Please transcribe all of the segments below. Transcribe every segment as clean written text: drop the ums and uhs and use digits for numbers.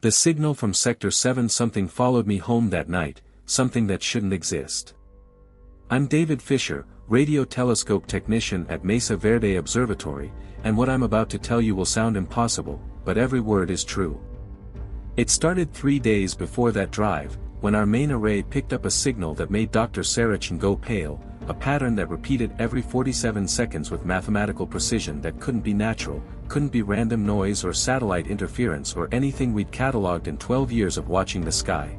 The signal from Sector 7. Something followed me home that night, something that shouldn't exist. I'm David Fisher, radio telescope technician at Mesa Verde Observatory, and what I'm about to tell you will sound impossible, but every word is true. It started 3 days before that drive, when our main array picked up a signal that made Dr. Sarachin go pale, a pattern that repeated every 47 seconds with mathematical precision that couldn't be natural, couldn't be random noise or satellite interference or anything we'd catalogued in 12 years of watching the sky.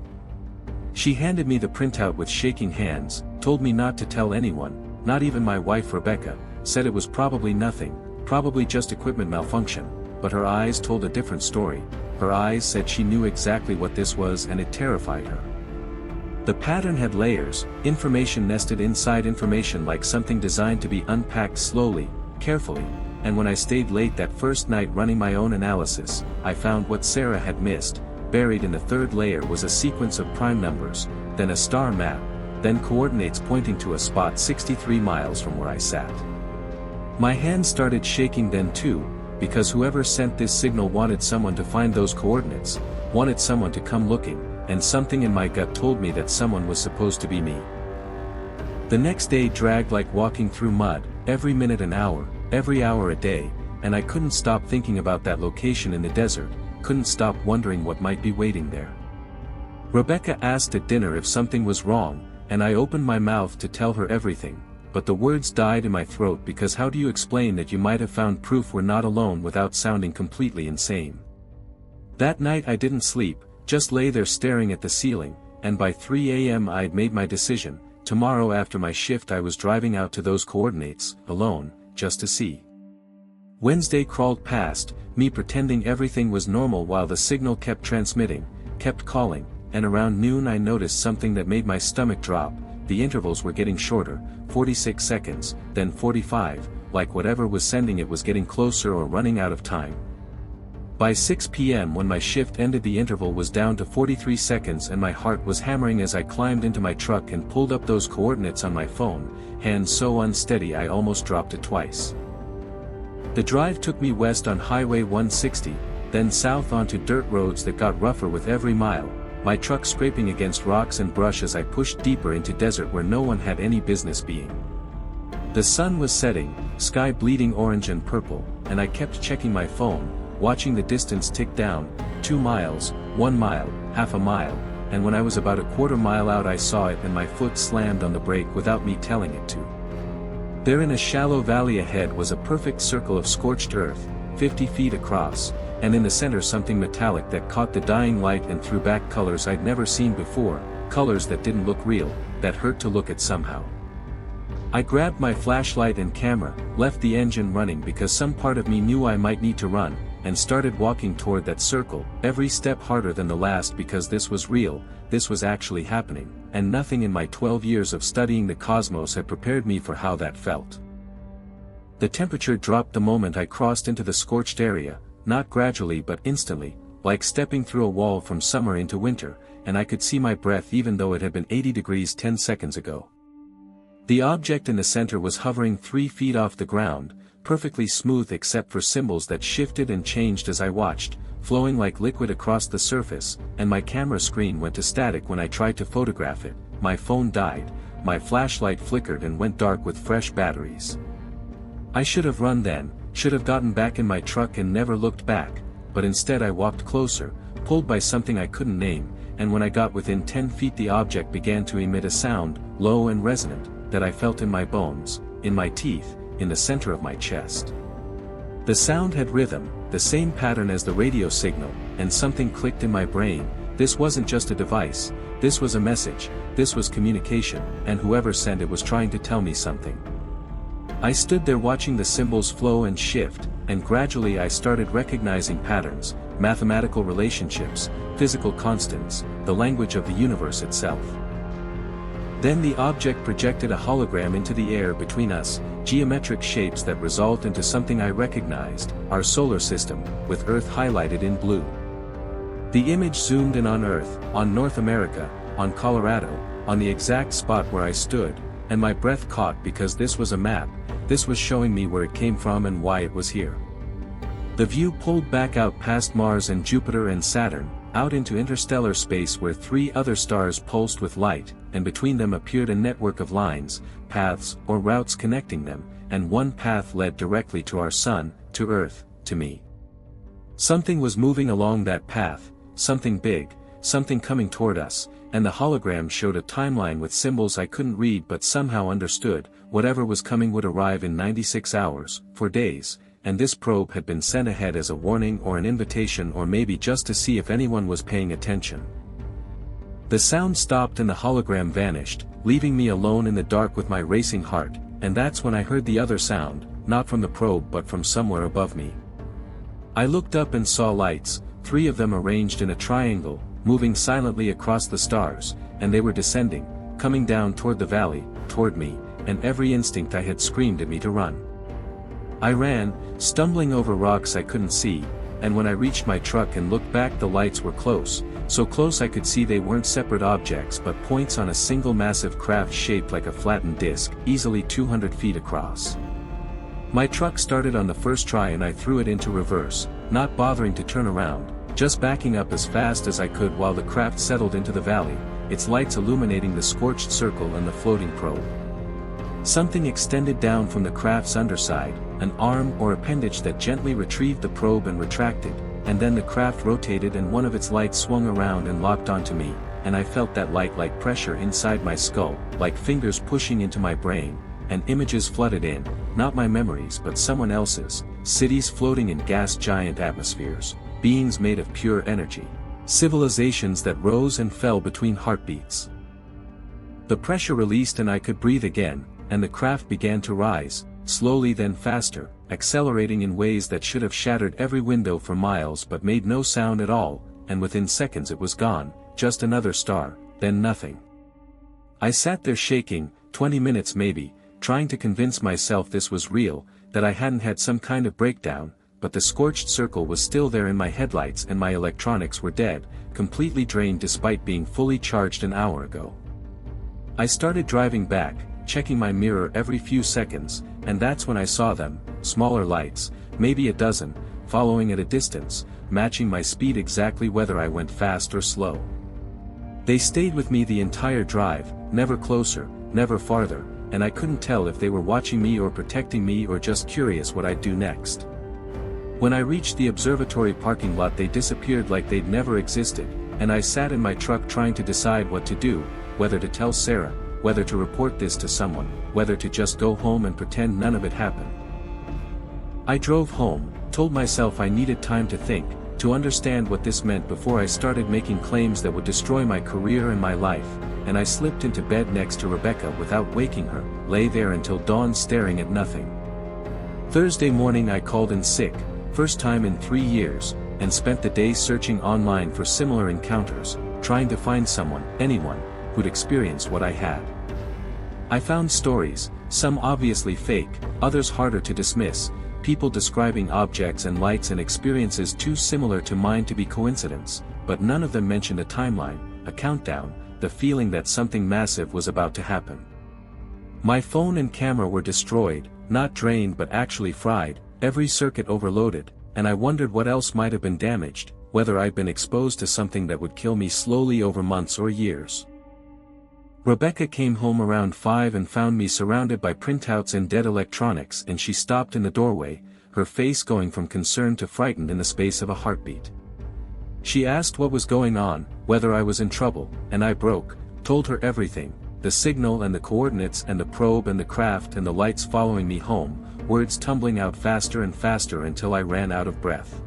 She handed me the printout with shaking hands, told me not to tell anyone, not even my wife Rebecca, said it was probably nothing, probably just equipment malfunction, but her eyes told a different story. Her eyes said she knew exactly what this was and it terrified her. The pattern had layers, information nested inside information like something designed to be unpacked slowly, carefully, and when I stayed late that first night running my own analysis, I found what Sarah had missed. Buried in the third layer was a sequence of prime numbers, then a star map, then coordinates pointing to a spot 63 miles from where I sat. My hands started shaking then too, because whoever sent this signal wanted someone to find those coordinates, wanted someone to come looking, and something in my gut told me that someone was supposed to be me. The next day dragged like walking through mud, every minute an hour, every hour a day, and I couldn't stop thinking about that location in the desert, couldn't stop wondering what might be waiting there. Rebecca asked at dinner if something was wrong, and I opened my mouth to tell her everything, but the words died in my throat because how do you explain that you might have found proof we're not alone without sounding completely insane? That night I didn't sleep, just lay there staring at the ceiling, and by 3 a.m. I'd made my decision. Tomorrow after my shift I was driving out to those coordinates, alone, just to see. Wednesday crawled past, me pretending everything was normal while the signal kept transmitting, kept calling, and around noon I noticed something that made my stomach drop. The intervals were getting shorter, 46 seconds, then 45, like whatever was sending it was getting closer or running out of time. By 6 p.m. when my shift ended the interval was down to 43 seconds and my heart was hammering as I climbed into my truck and pulled up those coordinates on my phone, hands so unsteady I almost dropped it twice. The drive took me west on Highway 160, then south onto dirt roads that got rougher with every mile, my truck scraping against rocks and brush as I pushed deeper into desert where no one had any business being. The sun was setting, sky bleeding orange and purple, and I kept checking my phone, watching the distance tick down, 2 miles, 1 mile, half a mile, and when I was about a quarter mile out I saw it and my foot slammed on the brake without me telling it to. There in a shallow valley ahead was a perfect circle of scorched earth, 50 feet across, and in the center something metallic that caught the dying light and threw back colors I'd never seen before, colors that didn't look real, that hurt to look at somehow. I grabbed my flashlight and camera, left the engine running because some part of me knew I might need to run, and started walking toward that circle, every step harder than the last because this was real, this was actually happening, and nothing in my 12 years of studying the cosmos had prepared me for how that felt. The temperature dropped the moment I crossed into the scorched area, not gradually but instantly, like stepping through a wall from summer into winter, and I could see my breath even though it had been 80 degrees 10 seconds ago. The object in the center was hovering 3 feet off the ground, perfectly smooth except for symbols that shifted and changed as I watched, flowing like liquid across the surface, and my camera screen went to static when I tried to photograph it, my phone died, my flashlight flickered and went dark with fresh batteries. I should have run then, should have gotten back in my truck and never looked back, but instead I walked closer, pulled by something I couldn't name, and when I got within 10 feet the object began to emit a sound, low and resonant, that I felt in my bones, in my teeth, in the center of my chest. The sound had rhythm, the same pattern as the radio signal, and something clicked in my brain. This wasn't just a device, this was a message, this was communication, and whoever sent it was trying to tell me something. I stood there watching the symbols flow and shift, and gradually I started recognizing patterns, mathematical relationships, physical constants, the language of the universe itself. Then the object projected a hologram into the air between us, geometric shapes that resolved into something I recognized, our solar system, with Earth highlighted in blue. The image zoomed in on Earth, on North America, on Colorado, on the exact spot where I stood, and my breath caught because this was a map, this was showing me where it came from and why it was here. The view pulled back out past Mars and Jupiter and Saturn, out into interstellar space where 3 other stars pulsed with light, and between them appeared a network of lines, paths or routes connecting them, and one path led directly to our sun, to Earth, to me. Something was moving along that path, something big, something coming toward us, and the hologram showed a timeline with symbols I couldn't read but somehow understood. Whatever was coming would arrive in 96 hours, for days, and this probe had been sent ahead as a warning or an invitation, or maybe just to see if anyone was paying attention. The sound stopped and the hologram vanished, leaving me alone in the dark with my racing heart, and that's when I heard the other sound, not from the probe but from somewhere above me. I looked up and saw lights, 3 of them arranged in a triangle, moving silently across the stars, and they were descending, coming down toward the valley, toward me, and every instinct I had screamed at me to run. I ran, stumbling over rocks I couldn't see, and when I reached my truck and looked back, the lights were close, so close I could see they weren't separate objects but points on a single massive craft shaped like a flattened disc, easily 200 feet across. My truck started on the first try and I threw it into reverse, not bothering to turn around, just backing up as fast as I could while the craft settled into the valley, its lights illuminating the scorched circle and the floating probe. Something extended down from the craft's underside, an arm or appendage that gently retrieved the probe and retracted, and then the craft rotated and one of its lights swung around and locked onto me, and I felt that light-like pressure inside my skull, like fingers pushing into my brain, and images flooded in, not my memories but someone else's, cities floating in gas giant atmospheres, beings made of pure energy, civilizations that rose and fell between heartbeats. The pressure released and I could breathe again, and the craft began to rise, slowly then faster, accelerating in ways that should have shattered every window for miles but made no sound at all, and within seconds it was gone, just another star, then nothing. I sat there shaking, 20 minutes maybe, trying to convince myself this was real, that I hadn't had some kind of breakdown, but the scorched circle was still there in my headlights and my electronics were dead, completely drained despite being fully charged an hour ago. I started driving back, checking my mirror every few seconds, and that's when I saw them, smaller lights, maybe a dozen, following at a distance, matching my speed exactly whether I went fast or slow. They stayed with me the entire drive, never closer, never farther, and I couldn't tell if they were watching me or protecting me or just curious what I'd do next. When I reached the observatory parking lot, they disappeared like they'd never existed, and I sat in my truck trying to decide what to do, whether to tell Sarah, whether to report this to someone, whether to just go home and pretend none of it happened. I drove home, told myself I needed time to think, to understand what this meant before I started making claims that would destroy my career and my life, and I slipped into bed next to Rebecca without waking her, lay there until dawn staring at nothing. Thursday morning I called in sick, first time in 3 years, and spent the day searching online for similar encounters, trying to find someone, anyone, who'd experienced what I had. I found stories, some obviously fake, others harder to dismiss, people describing objects and lights and experiences too similar to mine to be coincidence, but none of them mentioned a timeline, a countdown, the feeling that something massive was about to happen. My phone and camera were destroyed, not drained but actually fried, every circuit overloaded, and I wondered what else might have been damaged, whether I'd been exposed to something that would kill me slowly over months or years. Rebecca came home around 5 and found me surrounded by printouts and dead electronics, and she stopped in the doorway, her face going from concerned to frightened in the space of a heartbeat. She asked what was going on, whether I was in trouble, and I told her everything, the signal and the coordinates and the probe and the craft and the lights following me home, words tumbling out faster and faster until I ran out of breath.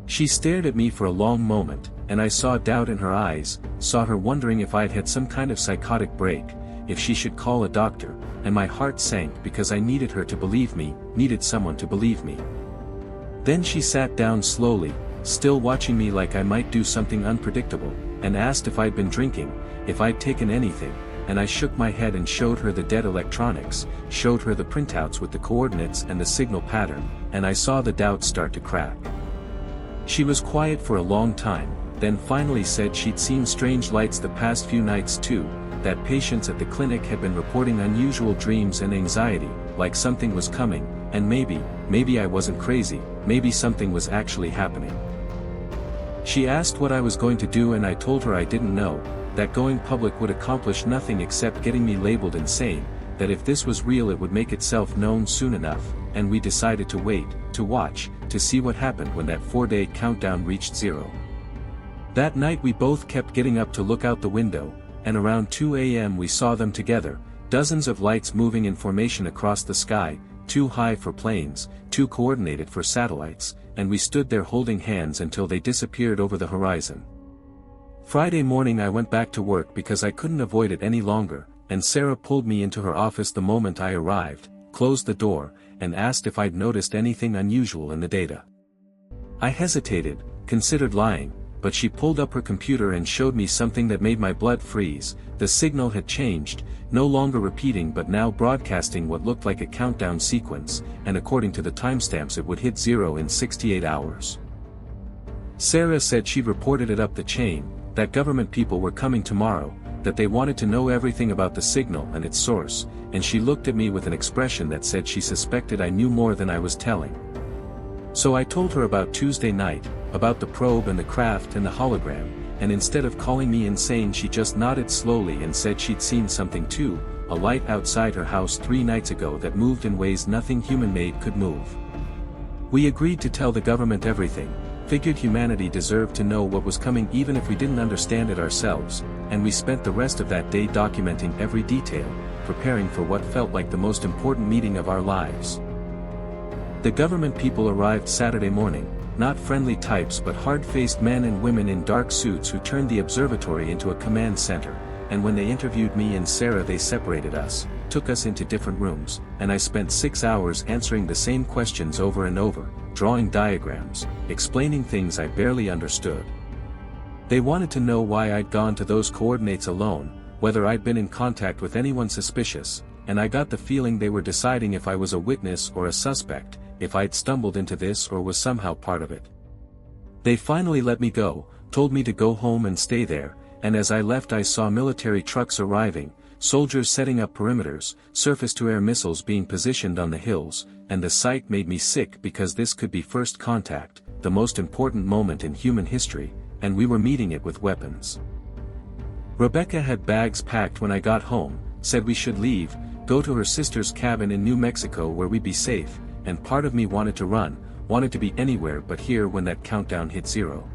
She stared at me for a long moment, and I saw doubt in her eyes, saw her wondering if I'd had some kind of psychotic break, if she should call a doctor, and my heart sank because I needed her to believe me, needed someone to believe me. Then she sat down slowly, still watching me like I might do something unpredictable, and asked if I'd been drinking, if I'd taken anything, and I shook my head and showed her the dead electronics, showed her the printouts with the coordinates and the signal pattern, and I saw the doubt start to crack. She was quiet for a long time, then finally said she'd seen strange lights the past few nights too, that patients at the clinic had been reporting unusual dreams and anxiety, like something was coming, and maybe I wasn't crazy, maybe something was actually happening. She asked what I was going to do and I told her I didn't know, that going public would accomplish nothing except getting me labeled insane, that if this was real it would make itself known soon enough, and we decided to wait, to watch, to see what happened when that 4-day countdown reached 0. That night we both kept getting up to look out the window, and around 2 a.m. we saw them together, dozens of lights moving in formation across the sky, too high for planes, too coordinated for satellites, and we stood there holding hands until they disappeared over the horizon. Friday morning I went back to work because I couldn't avoid it any longer, and Sarah pulled me into her office the moment I arrived, closed the door, and asked if I'd noticed anything unusual in the data. I hesitated, considered lying, but she pulled up her computer and showed me something that made my blood freeze. The signal had changed, no longer repeating but now broadcasting what looked like a countdown sequence, and according to the timestamps it would hit 0 in 68 hours. Sarah said she'd reported it up the chain, that government people were coming tomorrow, that they wanted to know everything about the signal and its source, and she looked at me with an expression that said she suspected I knew more than I was telling. So I told her about Tuesday night, about the probe and the craft and the hologram, and instead of calling me insane she just nodded slowly and said she'd seen something too, a light outside her house 3 nights ago that moved in ways nothing human-made could move. We agreed to tell the government everything, figured humanity deserved to know what was coming even if we didn't understand it ourselves, and we spent the rest of that day documenting every detail, preparing for what felt like the most important meeting of our lives. The government people arrived Saturday morning, not friendly types but hard-faced men and women in dark suits who turned the observatory into a command center, and when they interviewed me and Sarah they separated us, took us into different rooms, and I spent 6 hours answering the same questions over and over, drawing diagrams, explaining things I barely understood. They wanted to know why I'd gone to those coordinates alone, whether I'd been in contact with anyone suspicious, and I got the feeling they were deciding if I was a witness or a suspect, if I'd stumbled into this or was somehow part of it. They finally let me go, told me to go home and stay there, and as I left I saw military trucks arriving, soldiers setting up perimeters, surface-to-air missiles being positioned on the hills, and the sight made me sick because this could be first contact, the most important moment in human history, and we were meeting it with weapons. Rebecca had bags packed when I got home, said we should leave, go to her sister's cabin in New Mexico where we'd be safe, and part of me wanted to run, wanted to be anywhere but here when that countdown hit 0.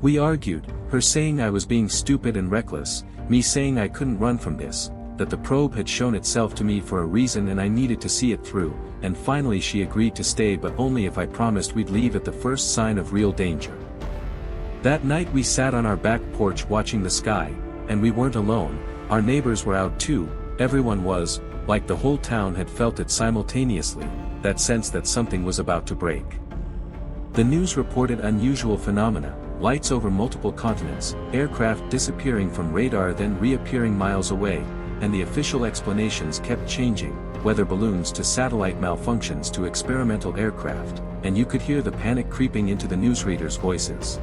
We argued, her saying I was being stupid and reckless, me saying I couldn't run from this, that the probe had shown itself to me for a reason and I needed to see it through, and finally she agreed to stay but only if I promised we'd leave at the first sign of real danger. That night we sat on our back porch watching the sky, and we weren't alone, our neighbors were out too, everyone was, like the whole town had felt it simultaneously, that sense that something was about to break. The news reported unusual phenomena, lights over multiple continents, aircraft disappearing from radar then reappearing miles away, and the official explanations kept changing, weather balloons to satellite malfunctions to experimental aircraft, and you could hear the panic creeping into the newsreaders' voices.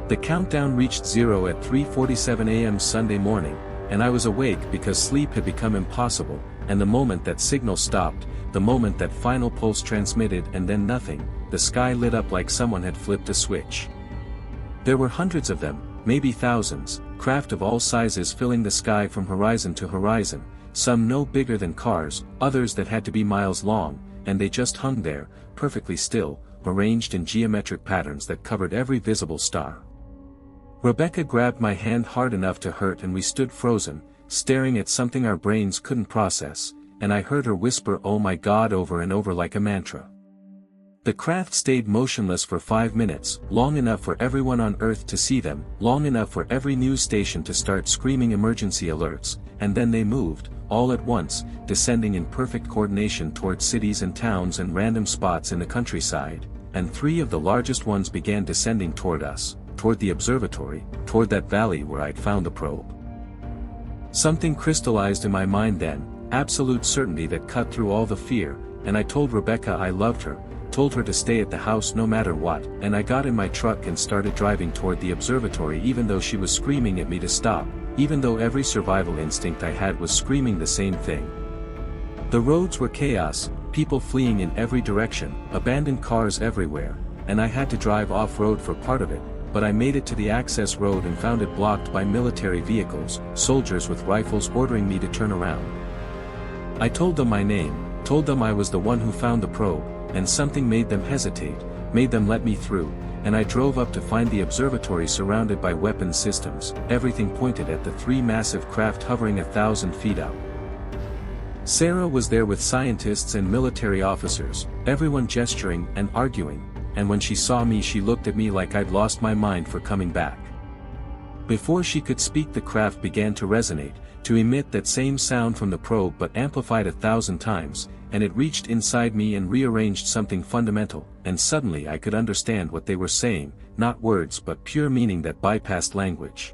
The countdown reached 0 at 3:47 a.m. Sunday morning, and I was awake because sleep had become impossible, and the moment that signal stopped, the moment that final pulse transmitted and then nothing, the sky lit up like someone had flipped a switch. There were hundreds of them, maybe thousands, craft of all sizes filling the sky from horizon to horizon, some no bigger than cars, others that had to be miles long, and they just hung there, perfectly still, arranged in geometric patterns that covered every visible star. Rebecca grabbed my hand hard enough to hurt and we stood frozen, staring at something our brains couldn't process, and I heard her whisper "Oh my God" over and over like a mantra. The craft stayed motionless for 5 minutes, long enough for everyone on Earth to see them, long enough for every news station to start screaming emergency alerts, and then they moved, all at once, descending in perfect coordination towards cities and towns and random spots in the countryside, and 3 of the largest ones began descending toward us, toward the observatory, toward that valley where I'd found the probe. Something crystallized in my mind then, absolute certainty that cut through all the fear, and I told Rebecca I loved her, told her to stay at the house no matter what, and I got in my truck and started driving toward the observatory even though she was screaming at me to stop, even though every survival instinct I had was screaming the same thing. The roads were chaos, people fleeing in every direction, abandoned cars everywhere, and I had to drive off-road for part of it, but I made it to the access road and found it blocked by military vehicles, soldiers with rifles ordering me to turn around. I told them my name, told them I was the one who found the probe, and something made them hesitate, made them let me through, and I drove up to find the observatory surrounded by weapons systems, everything pointed at the 3 massive craft hovering 1,000 feet up. Sarah was there with scientists and military officers, everyone gesturing and arguing, and when she saw me she looked at me like I'd lost my mind for coming back. Before she could speak the craft began to resonate, to emit that same sound from the probe but amplified 1,000 times, and it reached inside me and rearranged something fundamental, and suddenly I could understand what they were saying, not words but pure meaning that bypassed language.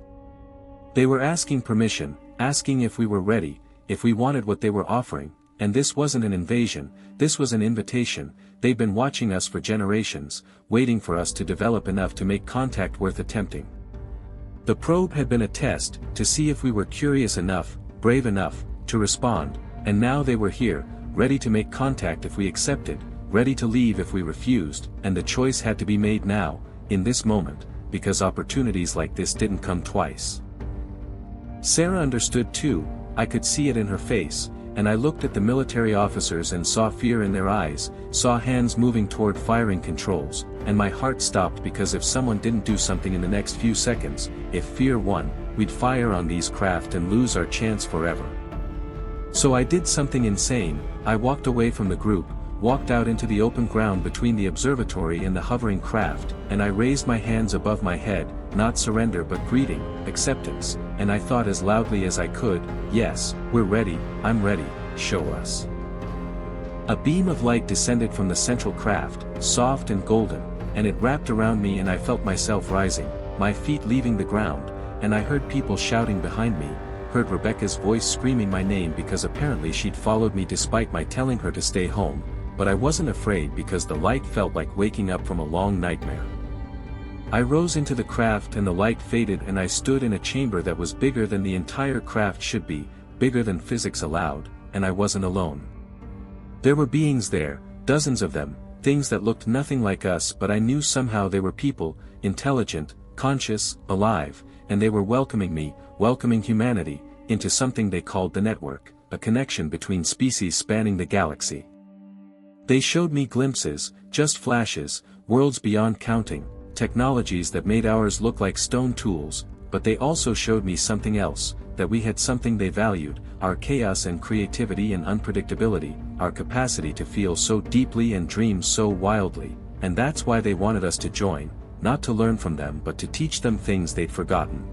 They were asking permission, asking if we were ready, if we wanted what they were offering, and this wasn't an invasion, this was an invitation. They'd been watching us for generations, waiting for us to develop enough to make contact worth attempting. The probe had been a test, to see if we were curious enough, brave enough, to respond, and now they were here, ready to make contact if we accepted, ready to leave if we refused, and the choice had to be made now, in this moment, because opportunities like this didn't come twice. Sarah understood too, I could see it in her face, and I looked at the military officers and saw fear in their eyes, saw hands moving toward firing controls, and my heart stopped because if someone didn't do something in the next few seconds, if fear won, we'd fire on these craft and lose our chance forever. So I did something insane. I walked away from the group, walked out into the open ground between the observatory and the hovering craft, and I raised my hands above my head, not surrender but greeting, acceptance, and I thought as loudly as I could, yes, we're ready, I'm ready, show us. A beam of light descended from the central craft, soft and golden, and it wrapped around me and I felt myself rising, my feet leaving the ground, and I heard people shouting behind me, heard Rebecca's voice screaming my name because apparently she'd followed me despite my telling her to stay home, but I wasn't afraid because the light felt like waking up from a long nightmare. I rose into the craft and the light faded and I stood in a chamber that was bigger than the entire craft should be, bigger than physics allowed, and I wasn't alone. There were beings there, dozens of them, things that looked nothing like us but I knew somehow they were people, intelligent, conscious, alive, and they were welcoming me, welcoming humanity, into something they called the network, a connection between species spanning the galaxy. They showed me glimpses, just flashes, worlds beyond counting, technologies that made ours look like stone tools, but they also showed me something else, that we had something they valued, our chaos and creativity and unpredictability, our capacity to feel so deeply and dream so wildly, and that's why they wanted us to join, not to learn from them but to teach them things they'd forgotten.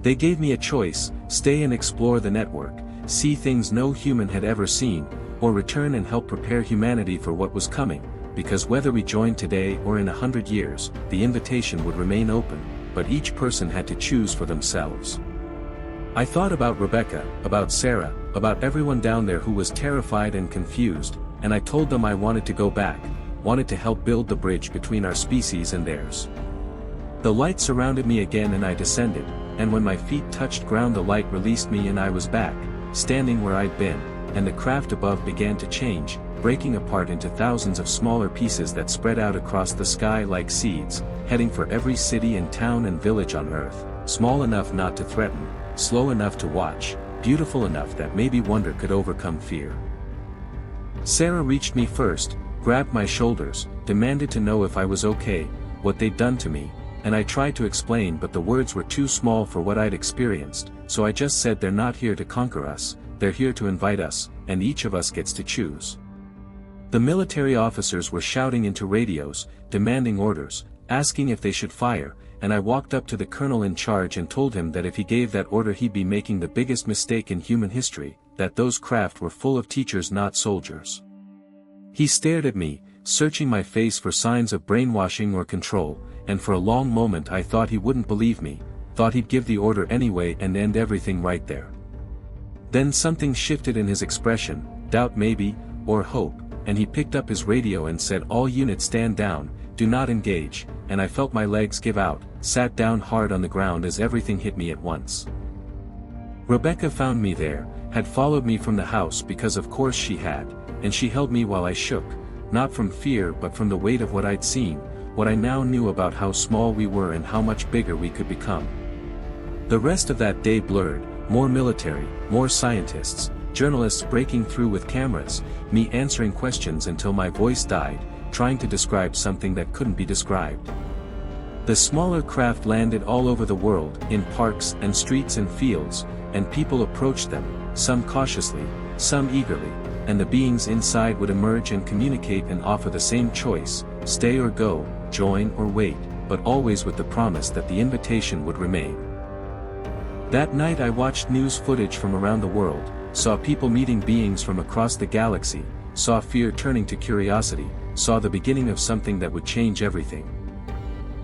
They gave me a choice, stay and explore the network, see things no human had ever seen, or return and help prepare humanity for what was coming, because whether we joined today or in 100 years, the invitation would remain open, but each person had to choose for themselves. I thought about Rebecca, about Sarah, about everyone down there who was terrified and confused, and I told them I wanted to go back, wanted to help build the bridge between our species and theirs. The light surrounded me again and I descended, and when my feet touched ground the light released me and I was back, standing where I'd been, and the craft above began to change, breaking apart into thousands of smaller pieces that spread out across the sky like seeds, heading for every city and town and village on Earth, small enough not to threaten, slow enough to watch, beautiful enough that maybe wonder could overcome fear. Sarah reached me first, grabbed my shoulders, demanded to know if I was okay, what they'd done to me, and I tried to explain but the words were too small for what I'd experienced, so I just said they're not here to conquer us, they're here to invite us, and each of us gets to choose. The military officers were shouting into radios, demanding orders, asking if they should fire, and I walked up to the colonel in charge and told him that if he gave that order he'd be making the biggest mistake in human history, that those craft were full of teachers not soldiers. He stared at me, searching my face for signs of brainwashing or control, and for a long moment I thought he wouldn't believe me, thought he'd give the order anyway and end everything right there. Then something shifted in his expression, doubt maybe, or hope, and he picked up his radio and said, "All units stand down, do not engage," and I felt my legs give out, sat down hard on the ground as everything hit me at once. Rebecca found me there, had followed me from the house because of course she had, and she held me while I shook, not from fear but from the weight of what I'd seen, what I now knew about how small we were and how much bigger we could become. The rest of that day blurred, more military, more scientists, journalists breaking through with cameras, me answering questions until my voice died, trying to describe something that couldn't be described. The smaller craft landed all over the world, in parks and streets and fields, and people approached them, some cautiously, some eagerly, and the beings inside would emerge and communicate and offer the same choice, stay or go, join or wait, but always with the promise that the invitation would remain. That night I watched news footage from around the world, saw people meeting beings from across the galaxy, saw fear turning to curiosity, saw the beginning of something that would change everything.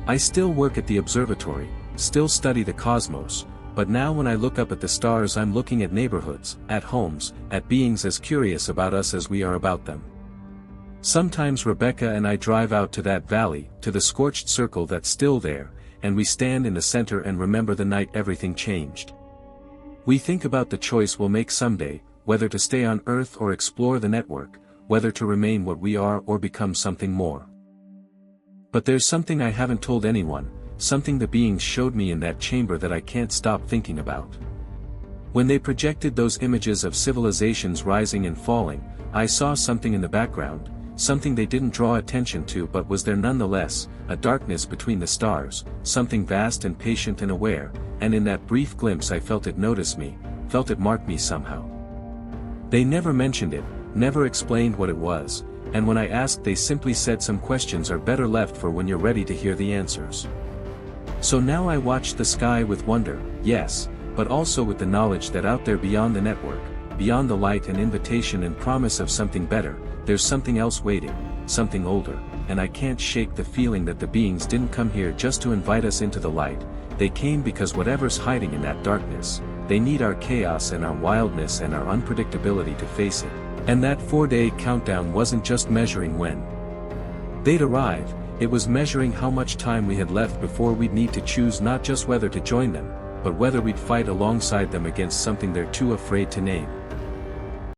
I still work at the observatory, still study the cosmos, but now when I look up at the stars I'm looking at neighborhoods, at homes, at beings as curious about us as we are about them. Sometimes Rebecca and I drive out to that valley, to the scorched circle that's still there, and we stand in the center and remember the night everything changed. We think about the choice we'll make someday, whether to stay on Earth or explore the network, whether to remain what we are or become something more. But there's something I haven't told anyone, something the beings showed me in that chamber that I can't stop thinking about. When they projected those images of civilizations rising and falling, I saw something in the background, something they didn't draw attention to but was there nonetheless, a darkness between the stars, something vast and patient and aware, and in that brief glimpse I felt it notice me, felt it mark me somehow. They never mentioned it, never explained what it was, and when I asked they simply said some questions are better left for when you're ready to hear the answers. So now I watch the sky with wonder, yes, but also with the knowledge that out there beyond the network, beyond the light and invitation and promise of something better, there's something else waiting, something older, and I can't shake the feeling that the beings didn't come here just to invite us into the light, they came because whatever's hiding in that darkness, they need our chaos and our wildness and our unpredictability to face it. And that 4-day countdown wasn't just measuring when they'd arrive, it was measuring how much time we had left before we'd need to choose not just whether to join them, but whether we'd fight alongside them against something they're too afraid to name.